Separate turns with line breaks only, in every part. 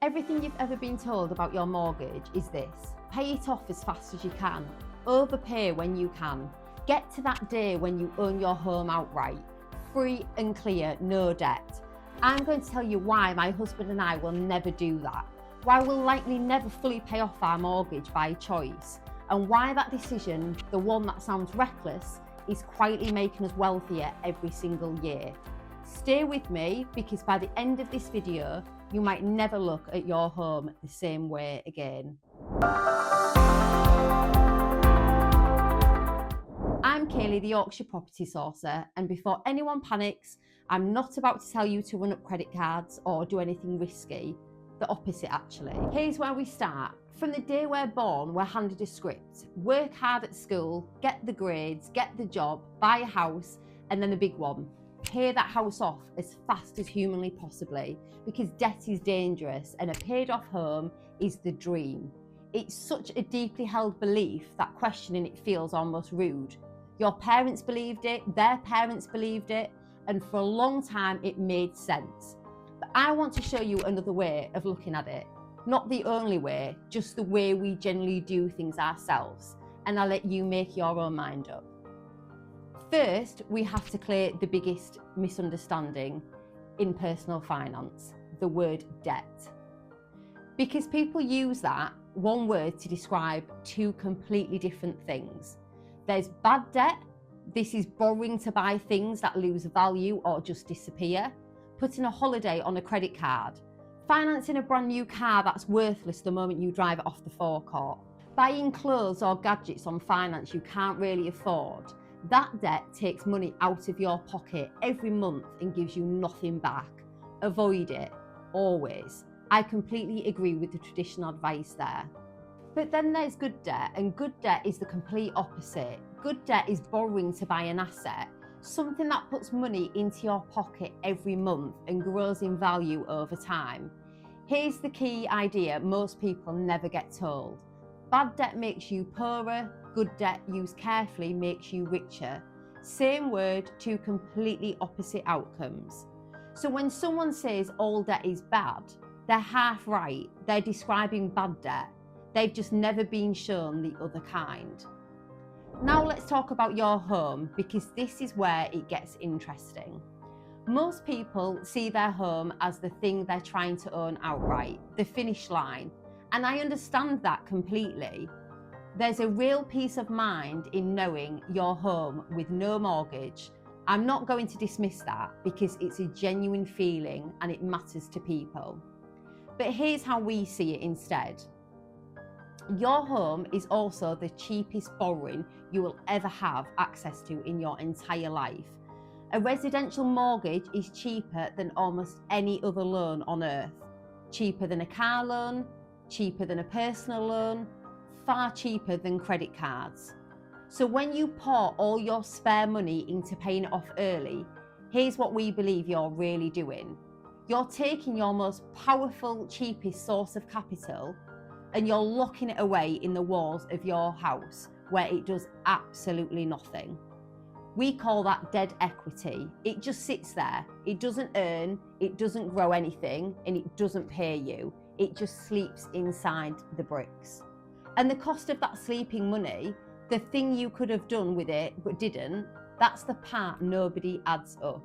Everything you've ever been told about your mortgage is this: pay it off as fast as you can, overpay when you can, get to that day when you own your home outright, free and clear, no debt. I'm going to tell you why my husband and I will never do that, why we'll likely never fully pay off our mortgage by choice, and why that decision, the one that sounds reckless, is quietly making us wealthier every single year. Stay with me, because by the end of this video, you might never look at your home the same way again. I'm Kayley, the Yorkshire Property Sourcer, and before anyone panics, I'm not about to tell you to run up credit cards or do anything risky. The opposite, actually. Here's where we start. From the day we're born, we're handed a script. Work hard at school, get the grades, get the job, buy a house, and then the big one: pay that house off as fast as humanly possibly, because debt is dangerous and a paid off home is the dream. It's such a deeply held belief that questioning it feels almost rude. Your parents believed it, their parents believed it, and for a long time it made sense. But I want to show you another way of looking at it. Not the only way, just the way we generally do things ourselves, and I'll let you make your own mind up. First, we have to clear the biggest misunderstanding in personal finance: the word debt. Because people use that one word to describe two completely different things. There's bad debt. This is borrowing to buy things that lose value or just disappear, putting a holiday on a credit card, financing a brand new car that's worthless the moment you drive it off the forecourt, buying clothes or gadgets on finance you can't really afford. That debt takes money out of your pocket every month and gives you nothing back. Avoid it, always. I completely agree with the traditional advice there. But then there's good debt, and good debt is the complete opposite. Good debt is borrowing to buy an asset, something that puts money into your pocket every month and grows in value over time. Here's the key idea most people never get told. Bad debt makes you poorer, good debt used carefully makes you richer. Same word, two completely opposite outcomes. So when someone says all debt is bad, they're half right. They're describing bad debt. They've just never been shown the other kind. Now let's talk about your home, because this is where it gets interesting. Most people see their home as the thing they're trying to own outright, the finish line. And I understand that completely. There's a real peace of mind in knowing your home with no mortgage. I'm not going to dismiss that, because it's a genuine feeling and it matters to people. But here's how we see it instead. Your home is also the cheapest borrowing you will ever have access to in your entire life. A residential mortgage is cheaper than almost any other loan on earth. Cheaper than a car loan, cheaper than a personal loan, far cheaper than credit cards. So when you pour all your spare money into paying it off early, here's what we believe you're really doing. You're taking your most powerful, cheapest source of capital and you're locking it away in the walls of your house where it does absolutely nothing. We call that dead equity. It just sits there. It doesn't earn, it doesn't grow anything, and it doesn't pay you. It just sleeps inside the bricks. And the cost of that sleeping money, the thing you could have done with it but didn't, that's the part nobody adds up.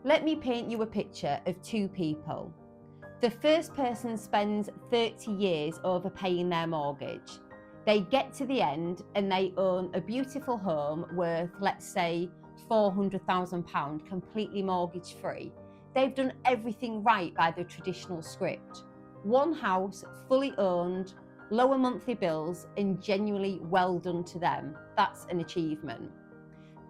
Let me paint you a picture of two people. The first person spends 30 years overpaying their mortgage. They get to the end and they own a beautiful home worth, let's say, £400,000, completely mortgage free. They've done everything right by the traditional script. One house, fully owned, lower monthly bills, and genuinely well done to them. That's an achievement.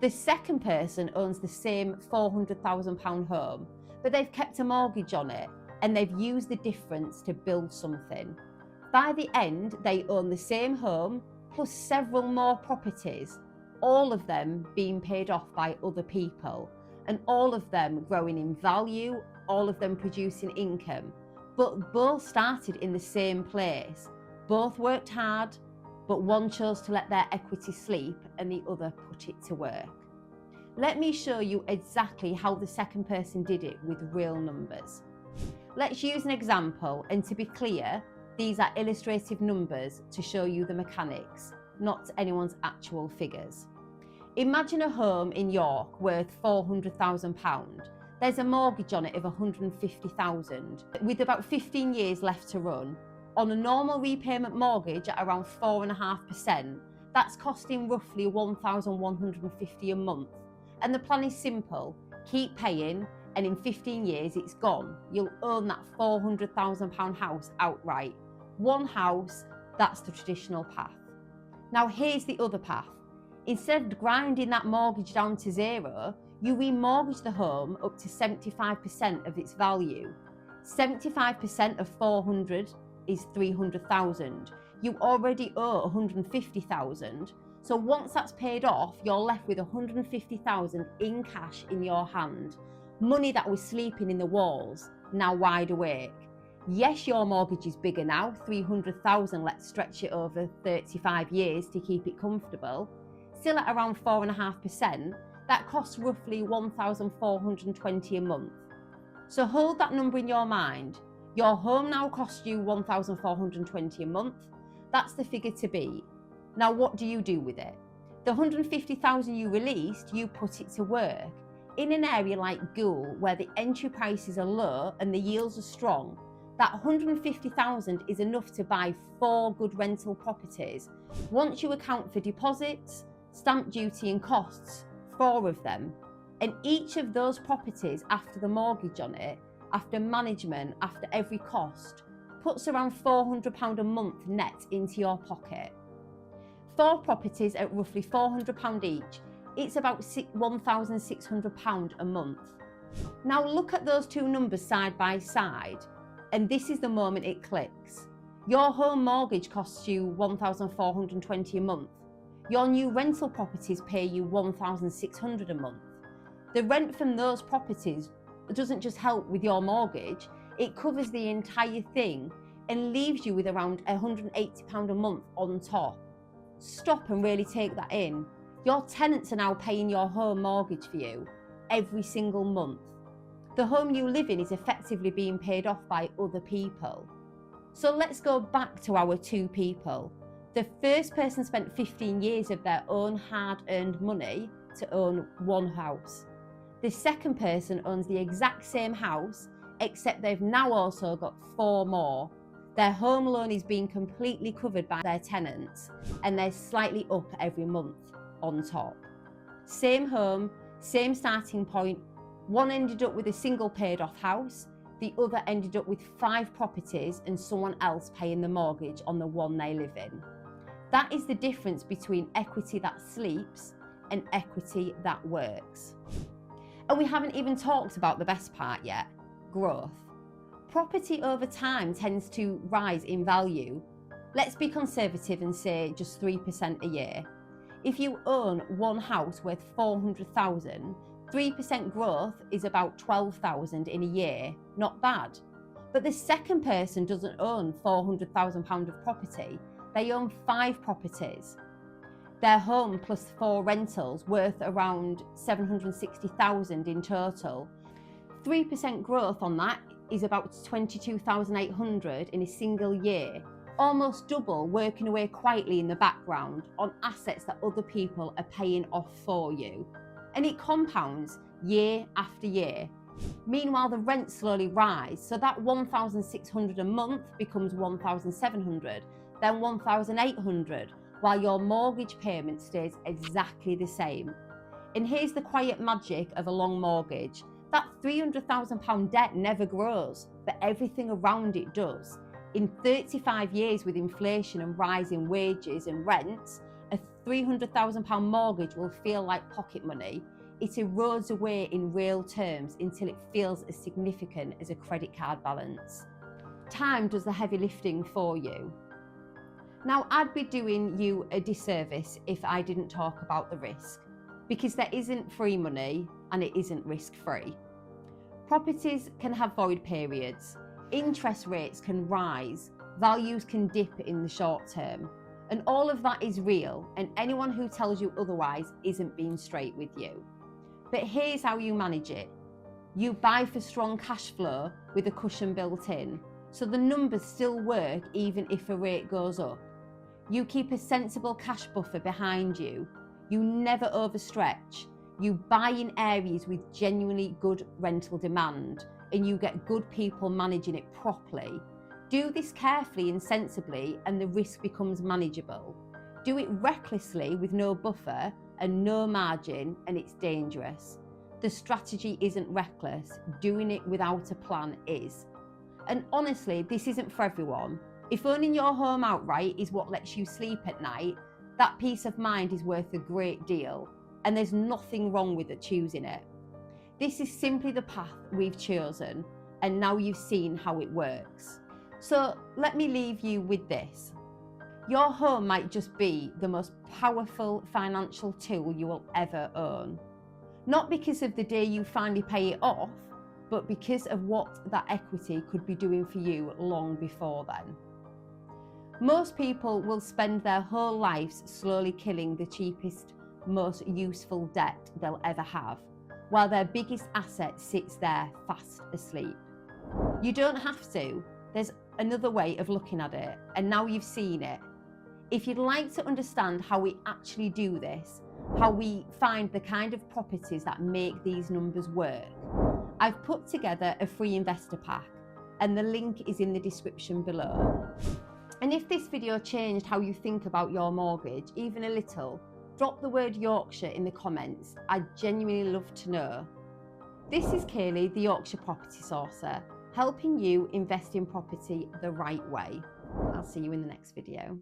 The second person owns the same £400,000 home, but they've kept a mortgage on it and they've used the difference to build something. By the end, they own the same home plus several more properties, all of them being paid off by other people, and all of them growing in value, all of them producing income. But both started in the same place. Both worked hard, but one chose to let their equity sleep and the other put it to work. Let me show you exactly how the second person did it with real numbers. Let's use an example, and to be clear, these are illustrative numbers to show you the mechanics, not anyone's actual figures. Imagine a home in York worth £400,000. There's a mortgage on it of £150,000, with about 15 years left to run. On a normal repayment mortgage at around 4.5%, that's costing roughly £1,150 a month. And the plan is simple: keep paying, and in 15 years it's gone. You'll own that £400,000 house outright. One house, that's the traditional path. Now here's the other path. Instead of grinding that mortgage down to zero, you remortgage the home up to 75% of its value. 75% of 400 is 300,000. You already owe 150,000. So once that's paid off, you're left with 150,000 in cash in your hand. Money that was sleeping in the walls, now wide awake. Yes, your mortgage is bigger now, 300,000, let's stretch it over 35 years to keep it comfortable. Still at around 4.5%, that costs roughly 1,420 a month. So hold that number in your mind. Your home now costs you 1,420 a month. That's the figure to beat. Now what do you do with it? The 150,000 you released, you put it to work. In an area like Goole, where the entry prices are low and the yields are strong, that 150,000 is enough to buy 4 good rental properties. Once you account for deposits, stamp duty and costs, 4 of them. And each of those properties, after the mortgage on it, after management, after every cost, puts around £400 a month net into your pocket. 4 properties at roughly £400 each, it's about £1,600 a month. Now look at those two numbers side by side, and this is the moment it clicks. Your home mortgage costs you £1,420 a month. Your new rental properties pay you £1,600 a month. The rent from those properties doesn't just help with your mortgage, it covers the entire thing and leaves you with around £180 a month on top. Stop and really take that in. Your tenants are now paying your home mortgage for you every single month. The home you live in is effectively being paid off by other people. So let's go back to our 2 people. The first person spent 15 years of their own hard-earned money to own 1 house. The second person owns the exact same house, except they've now also got 4 more. Their home loan is being completely covered by their tenants, and they're slightly up every month on top. Same home, same starting point. One ended up with a single paid off house, the other ended up with 5 properties and someone else paying the mortgage on the one they live in. That is the difference between equity that sleeps and equity that works. And we haven't even talked about the best part yet, growth. Property over time tends to rise in value. Let's be conservative and say just 3% a year. If you own 1 house worth 400,000, 3% growth is about 12,000 in a year. Not bad. But the second person doesn't own £400,000 of property. They own 5 properties. Their home plus 4 rentals worth around 760,000 in total. 3% growth on that is about 22,800 in a single year. Almost double working away quietly in the background on assets that other people are paying off for you. And it compounds year after year. Meanwhile, the rents slowly rise, so that 1,600 a month becomes 1,700, then 1,800, while your mortgage payment stays exactly the same. And here's the quiet magic of a long mortgage. That £300,000 debt never grows, but everything around it does. In 35 years with inflation and rising wages and rents, a £300,000 mortgage will feel like pocket money. It erodes away in real terms until it feels as significant as a credit card balance. Time does the heavy lifting for you. Now, I'd be doing you a disservice if I didn't talk about the risk, because there isn't free money and it isn't risk-free. Properties can have void periods, interest rates can rise, values can dip in the short term, and all of that is real, and anyone who tells you otherwise isn't being straight with you. But here's how you manage it. You buy for strong cash flow with a cushion built in, so the numbers still work even if a rate goes up. You keep a sensible cash buffer behind you. You never overstretch. You buy in areas with genuinely good rental demand, and you get good people managing it properly. Do this carefully and sensibly, and the risk becomes manageable. Do it recklessly with no buffer and no margin, and it's dangerous. The strategy isn't reckless. Doing it without a plan is. And honestly, this isn't for everyone. If owning your home outright is what lets you sleep at night, that peace of mind is worth a great deal, and there's nothing wrong with it choosing it. This is simply the path we've chosen, and now you've seen how it works. So let me leave you with this. Your home might just be the most powerful financial tool you will ever own. Not because of the day you finally pay it off, but because of what that equity could be doing for you long before then. Most people will spend their whole lives slowly killing the cheapest, most useful debt they'll ever have, while their biggest asset sits there fast asleep. You don't have to. There's another way of looking at it, and now you've seen it. If you'd like to understand how we actually do this, how we find the kind of properties that make these numbers work, I've put together a free investor pack, and the link is in the description below. And if this video changed how you think about your mortgage, even a little, drop the word Yorkshire in the comments. I'd genuinely love to know. This is Kayley, the Yorkshire Property Sourcer, helping you invest in property the right way. I'll see you in the next video.